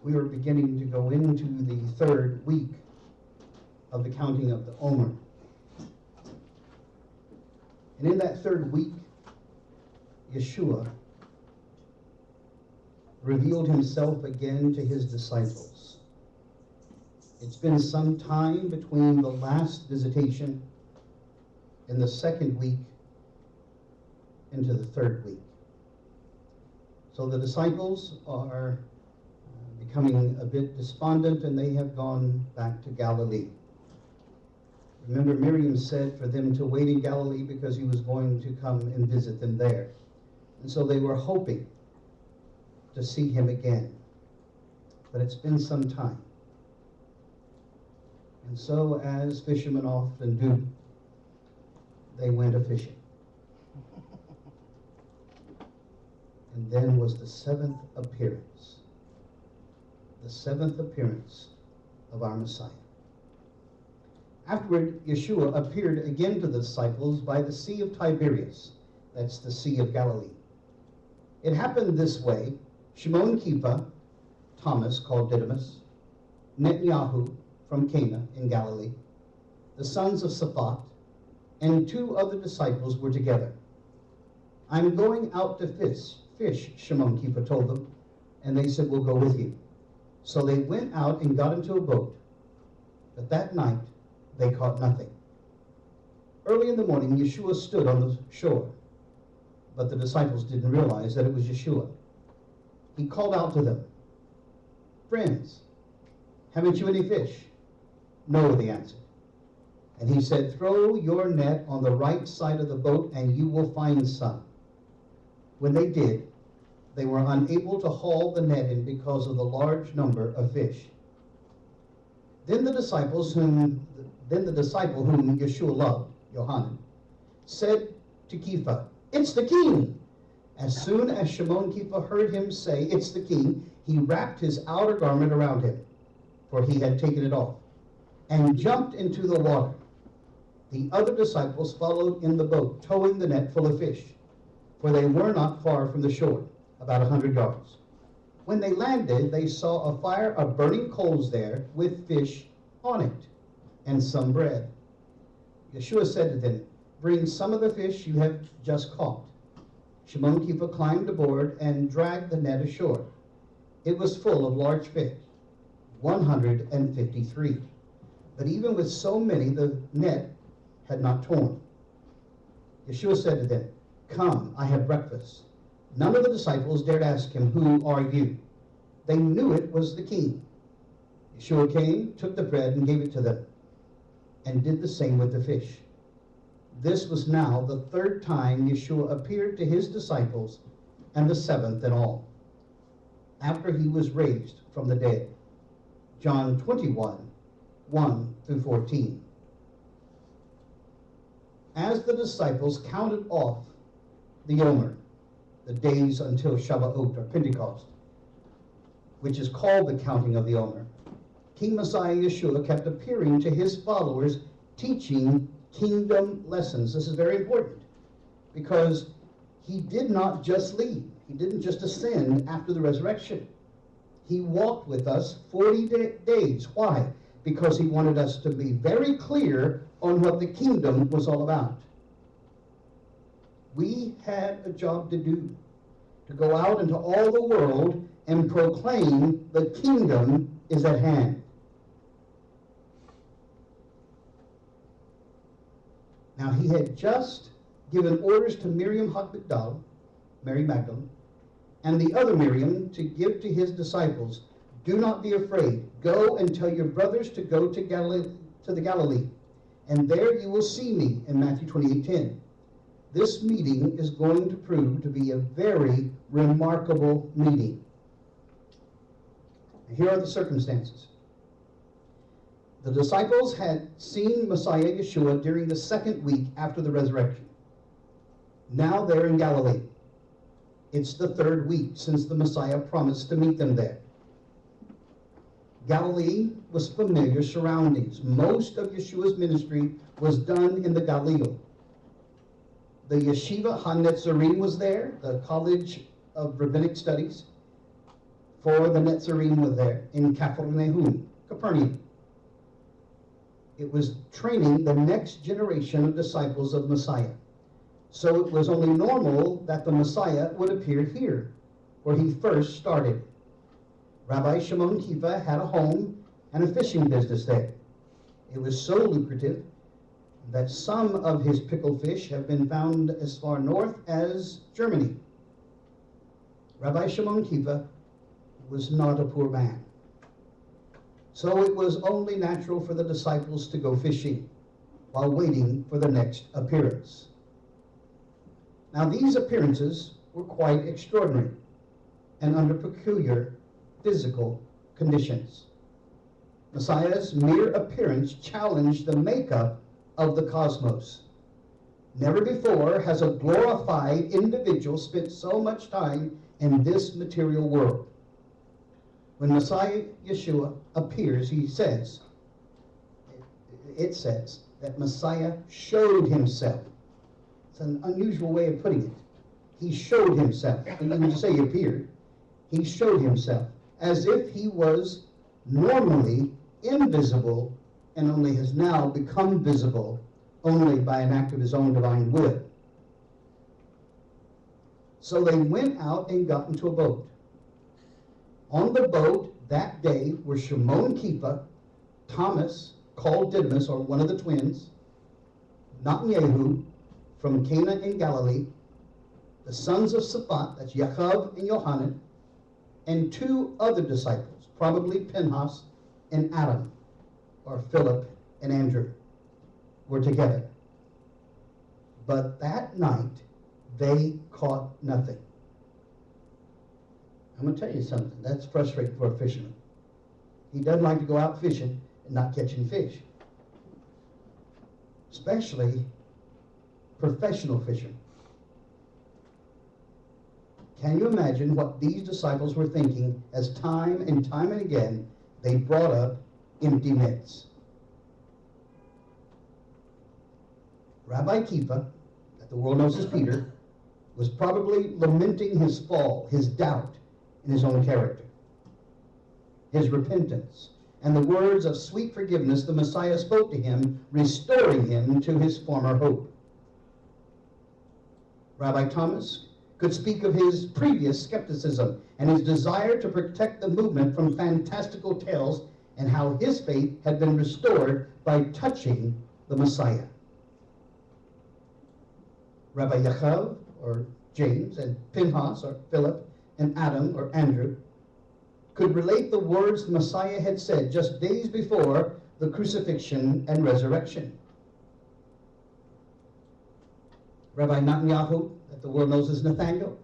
we are beginning to go into the third week of the counting of the Omer. And in that third week, YAHSHUA revealed himself again to his disciples. It's been some time between the last visitation and the second week into the third week. So the disciples are becoming a bit despondent, and they have gone back to Galilee. Remember, Miriam said for them to wait in Galilee because he was going to come and visit them there. And so they were hoping to see him again. But it's been some time. And so, as fishermen often do, they went a-fishing. And then was the seventh appearance. The seventh appearance of our Messiah. Afterward, YAHSHUA appeared again to the disciples by the Sea of Tiberias. That's the Sea of Galilee. It happened this way. Shimon Kepha, Thomas called Didymus, Netanyahu from Cana in Galilee, the sons of Saphat, and two other disciples were together. I'm going out to fish, Shimon Kepha told them, and they said, we'll go with you. So they went out and got into a boat, but that night they caught nothing. Early in the morning, YAHSHUA stood on the shore, but the disciples didn't realize that it was YAHSHUA. He called out to them, friends, haven't you any fish? No, they answered. And he said, throw your net on the right side of the boat and you will find some. When they did, they were unable to haul the net in because of the large number of fish. Then the disciple whom YAHSHUA loved, Yohanan, said to Kepha, it's the king. As soon as Shimon Kepha heard him say, it's the king, he wrapped his outer garment around him, for he had taken it off, and jumped into the water. The other disciples followed in the boat, towing the net full of fish, for they were not far from the shore, about 100 yards. When they landed, they saw a fire of burning coals there with fish on it, and some bread. YAHSHUA said to them, bring some of the fish you have just caught. Shimon Kepha climbed aboard and dragged the net ashore. It was full of large fish, 153. But even with so many, the net had not torn. YAHSHUA said to them, come, I have breakfast. None of the disciples dared ask him, who are you? They knew it was the king. YAHSHUA came, took the bread, and gave it to them, and did the same with the fish. This was now the third time YAHSHUA appeared to his disciples, and the seventh in all, after he was raised from the dead. John 21, 1 through 14. As the disciples counted off the Omer, the days until Shavuot or Pentecost, which is called the counting of the Omer, King Messiah YAHSHUA kept appearing to his followers, teaching kingdom lessons. This is very important because he did not just leave. He didn't just ascend after the resurrection. He walked with us 40 days. Why? Because he wanted us to be very clear on what the kingdom was all about. We had a job to do, to go out into all the world and proclaim the kingdom is at hand. Now, he had just given orders to Miriam Hakbidal, Mary Magdalene, and the other Miriam to give to his disciples, do not be afraid. Go and tell your brothers to go to the Galilee, and there you will see me, in Matthew 28:10. This meeting is going to prove to be a very remarkable meeting. Here are the circumstances. The disciples had seen Messiah YAHSHUA during the second week after the resurrection. Now they're in Galilee. It's the third week since the Messiah promised to meet them there. Galilee was familiar surroundings. Most of YAHSHUA's ministry was done in the Galilee. The Yeshiva HaNetzarim was there, the College of Rabbinic Studies. for the Netzarim were there in Capernaum, Capernaum. It was training the next generation of disciples of Messiah. So it was only normal that the Messiah would appear here, where he first started. Rabbi Shimon Kiva had a home and a fishing business there. It was so lucrative that some of his pickled fish have been found as far north as Germany. Rabbi Shimon Kiva was not a poor man. So it was only natural for the disciples to go fishing while waiting for the next appearance. Now these appearances were quite extraordinary and under peculiar physical conditions. Messiah's mere appearance challenged the makeup of the cosmos. Never before has a glorified individual spent so much time in this material world. When Messiah Yeshua appears, it says that Messiah showed himself. It's an unusual way of putting it. He showed himself. And when you say he appeared, he showed himself as if he was normally invisible and only has now become visible only by an act of his own divine will. So they went out and got into a boat. On the boat that day were Shimon Kiva, Thomas, called Didymus, or one of the twins, Nathanael from Cana in Galilee, the sons of Saphat, that's Yaakov and Yohanan, and two other disciples, probably Pinhas and Adam, or Philip and Andrew, were together. But that night, they caught nothing. I'm going to tell you something. That's frustrating for a fisherman. He doesn't like to go out fishing and not catch any fish. Especially professional fishermen. Can you imagine what these disciples were thinking as time and again they brought up empty nets? Rabbi Kiva, that the world knows as Peter, was probably lamenting his fall, his doubt in his own character, his repentance, and the words of sweet forgiveness the Messiah spoke to him, restoring him to his former hope. Rabbi Thomas could speak of his previous skepticism and his desire to protect the movement from fantastical tales and how his faith had been restored by touching the Messiah. Rabbi Yaakov, or James, and Pinhas, or Philip, and Adam, or Andrew, could relate the words the Messiah had said just days before the crucifixion and resurrection. Rabbi Netanyahu, that the world knows as Nathanael,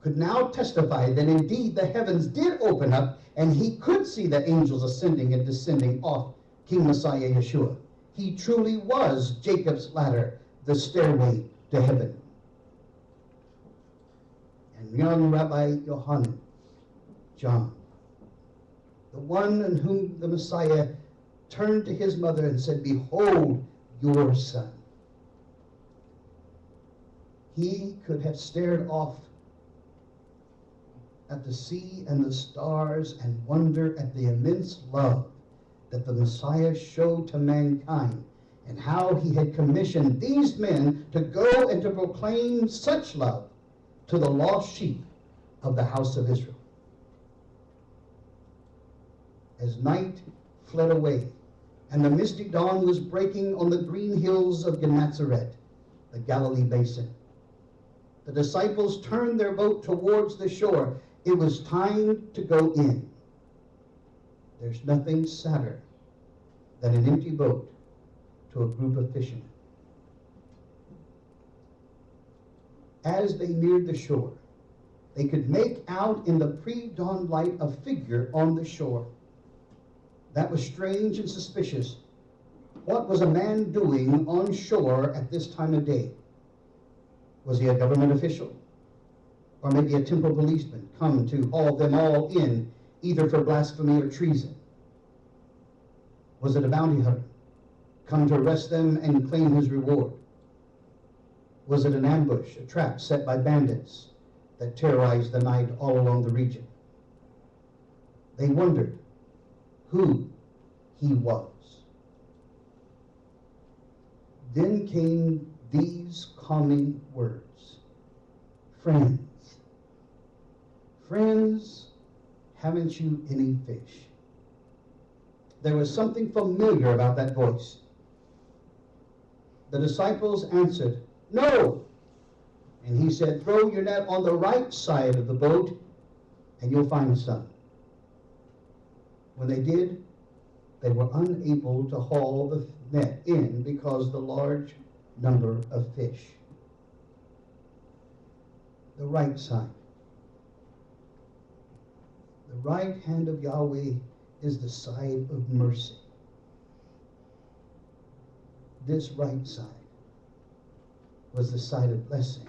could now testify that indeed the heavens did open up and he could see the angels ascending and descending off King Messiah Yeshua. He truly was Jacob's ladder, the stairway to heaven. And young Rabbi Yohanan, John, the one in whom the Messiah turned to his mother and said, "Behold your son." He could have stared off at the sea and the stars and wonder at the immense love that the Messiah showed to mankind and how he had commissioned these men to go and to proclaim such love to the lost sheep of the house of Israel. As night fled away and the misty dawn was breaking on the green hills of Gennesaret, the Galilee basin, the disciples turned their boat towards the shore. It was time to go in. There's nothing sadder than an empty boat to a group of fishermen. As they neared the shore, they could make out in the pre-dawn light a figure on the shore. That was strange and suspicious. What was a man doing on shore at this time of day? Was he a government official? Or maybe a temple policeman come to haul them all in, either for blasphemy or treason? Was it a bounty hunter come to arrest them and claim his reward? Was it an ambush, a trap set by bandits that terrorized the night all along the region? They wondered who he was. Then came these calming words. Friends, friends, haven't you any fish? There was something familiar about that voice. The disciples answered, no. And he said, throw your net on the right side of the boat and you'll find some. When they did, they were unable to haul the net in because of the large number of fish. The right side. The right hand of Yahweh is the side of mercy. This right side was the side of blessing.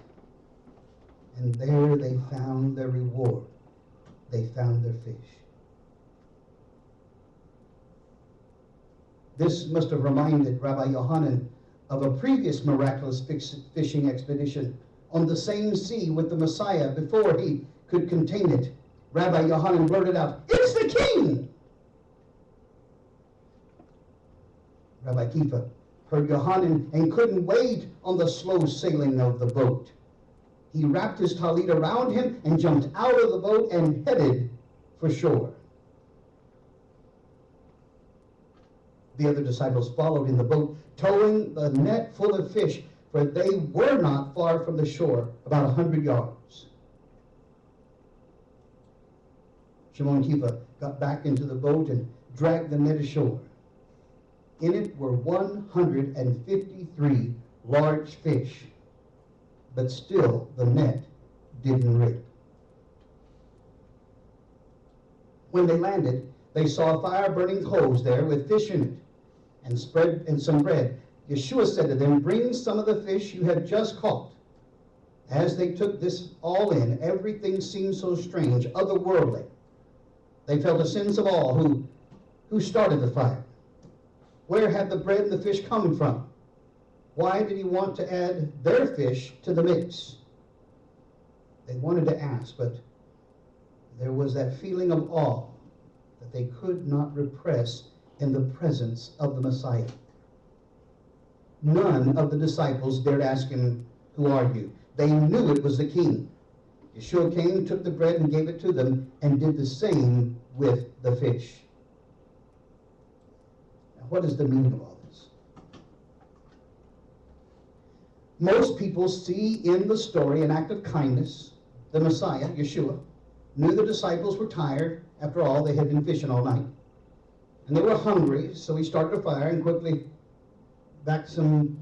And there they found their reward. They found their fish. This must have reminded Rabbi Yohanan of a previous miraculous fishing expedition on the same sea with the Messiah before he could contain it. Rabbi Yohanan blurted out, "It's the king!" Rabbi Kiva heard Yohanan and couldn't wait on the slow sailing of the boat. He wrapped his talit around him and jumped out of the boat and headed for shore. The other disciples followed in the boat, towing the net full of fish, for they were not far from the shore, about 100 yards. Shimon Kiva got back into the boat and dragged the net ashore. In it were 153 large fish, but still the net didn't rip. When they landed, they saw a fire burning coals there with fish in it and some bread. YAHSHUA said to them, "Bring some of the fish you have just caught." As they took this all in, everything seemed so strange, otherworldly. They felt a sense of awe. Who started the fire? Where had the bread and the fish come from? Why did he want to add their fish to the mix? They wanted to ask, but there was that feeling of awe that they could not repress in the presence of the Messiah. None of the disciples dared ask him, "Who are you?" They knew it was the king. YAHSHUA came, took the bread and gave it to them, and did the same with the fish. Now, what is the meaning of all this? Most people see in the story an act of kindness. The Messiah, YAHSHUA, knew the disciples were tired. After all, they had been fishing all night. And they were hungry, so he started a fire and quickly baked some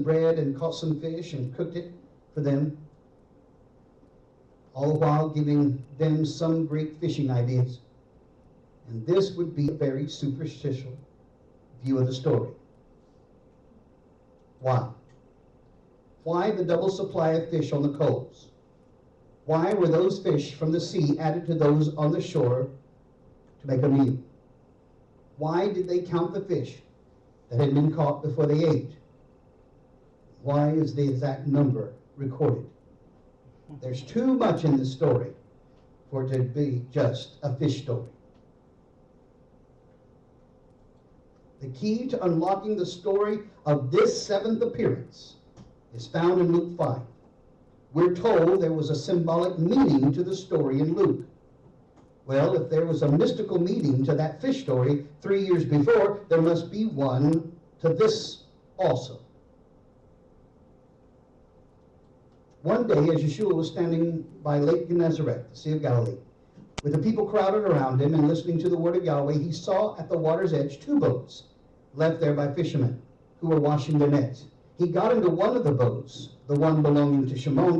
bread and caught some fish and cooked it for them, all the while giving them some great fishing ideas. And this would be a very superficial view of the story. Why? Why the double supply of fish on the coals? Why were those fish from the sea added to those on the shore to make a meal? Why did they count the fish that had been caught before they ate? Why is the exact number recorded? There's too much in this story for it to be just a fish story. The key to unlocking the story of this seventh appearance is found in Luke 5. We're told there was a symbolic meaning to the story in Luke. Well, if there was a mystical meaning to that fish story 3 years before, there must be one to this also. One day, as YAHSHUA was standing by Lake Gennesaret, the Sea of Galilee, with the people crowded around him and listening to the word of Yahweh, he saw at the water's edge 2 boats left there by fishermen who were washing their nets. He got into one of the boats, the one belonging to Shimon,